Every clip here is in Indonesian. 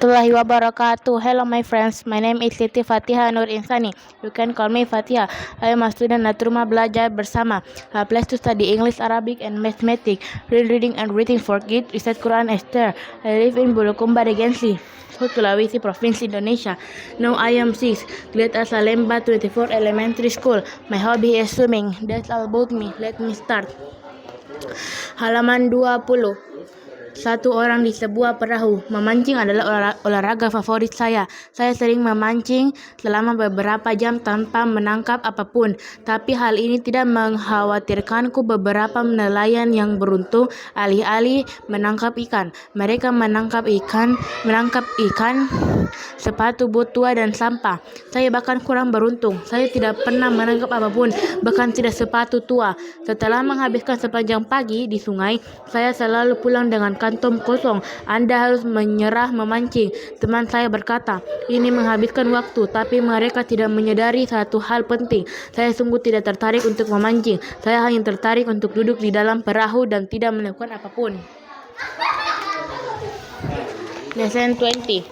warahmatullahi wabarakatuh. Hello my friends, my name is Siti Fatiha Nur Insani. You can call me Fatiha. I am a student at Rumah Belajar Bersama, a place to study English, Arabic, and mathematics, reading and writing for kids, research Quran Esther. I live in Bulukumba Regency, Sulawesi Province, Indonesia. Now I am 6, grade at Salemba 24 Elementary School. My hobby is swimming. That's all about me. Let me start. Halaman 20. Satu orang di sebuah perahu. Memancing adalah olahraga favorit saya. Saya sering memancing selama beberapa jam tanpa menangkap apapun. Tapi hal ini tidak mengkhawatirkanku. Beberapa nelayan yang beruntung alih-alih menangkap ikan. Mereka menangkap ikan sepatu bot tua dan sampah. Saya bahkan kurang beruntung. Saya tidak pernah menangkap apapun, bahkan tidak sepatu tua. Setelah menghabiskan sepanjang pagi di sungai, saya selalu pulang dengan kantong kosong. Anda harus menyerah memancing, teman saya berkata. Ini menghabiskan waktu, tapi mereka tidak menyadari satu hal penting. Saya sungguh tidak tertarik untuk memancing. Saya hanya tertarik untuk duduk di dalam perahu dan tidak melakukan apapun. Lesson 20.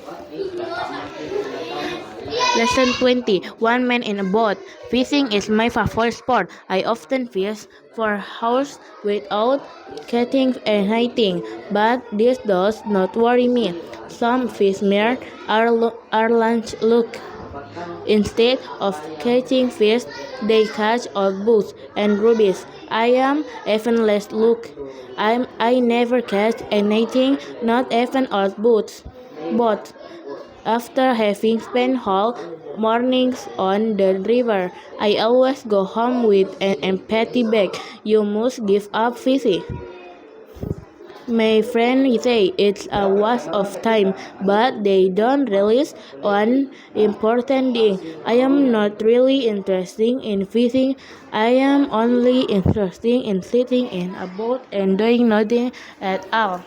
One man in a boat. Fishing is my favorite sport. I often fish for hours without catching anything, but this does not worry me. Some fishermen are lunch look. Instead of catching fish, they catch old boots and rubbish. I am even less look. I never catch anything, not even old boots. But after having spent whole mornings on the river, I always go home with an empty bag. You must give up fishing. My friends say it's a waste of time, but they don't realize one important thing. I am not really interested in fishing. I am only interested in sitting in a boat and doing nothing at all.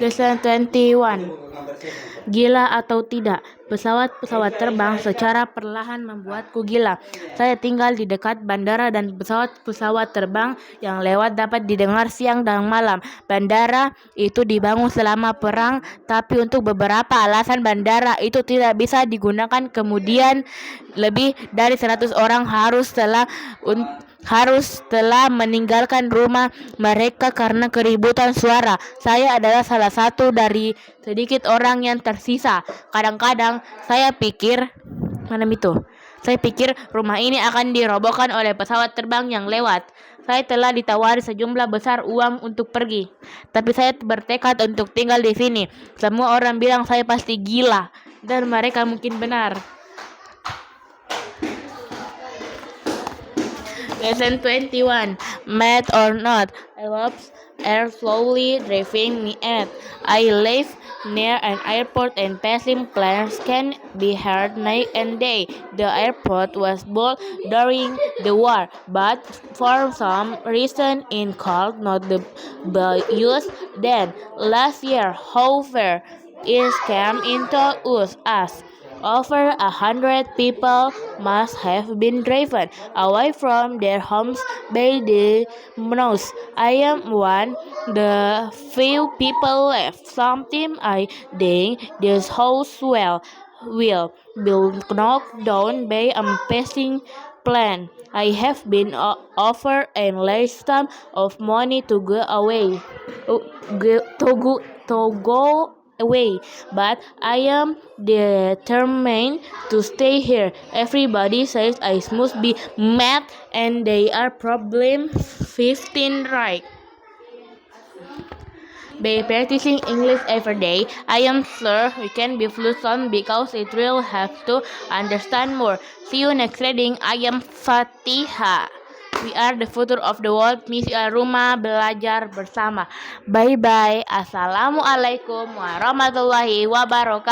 Lesson 21. Gila atau tidak? Pesawat-pesawat terbang secara perlahan membuatku gila. Saya tinggal di dekat bandara dan pesawat-pesawat terbang yang lewat dapat didengar siang dan malam. Bandara itu dibangun selama perang, tapi untuk beberapa alasan bandara itu tidak bisa digunakan. Kemudian lebih dari 100 orang harus telah meninggalkan rumah mereka karena keributan suara. Saya adalah salah satu dari sedikit orang yang tersisa. Kadang-kadang saya pikir rumah ini akan dirobohkan oleh pesawat terbang yang lewat. Saya telah ditawari sejumlah besar uang untuk pergi, tapi saya bertekad untuk tinggal di sini. Semua orang bilang saya pasti gila, dan mereka mungkin benar. Lesson 21. Mad or not, I love air slowly driving me at. I live near an airport and passing planes can be heard night and day. The airport was built during the war, but for some reason it could not be used then. Last year, however, it came into use. Over 100 people must have been driven away from their homes by the Mnos. I am one the few people left. Sometimes I think this house will be knocked down by a passing plane. I have been offered a large sum of money to go away. But I am determined to stay here. Everybody says I must be mad, and they are probably 15 right. By practicing English every day, I am sure we can be fluent because it will have to understand more. See you next reading. I am Fatiha. We are the future of the world. Misi Rumah Belajar Bersama. Bye-bye. Assalamualaikum warahmatullahi wabarakatuh.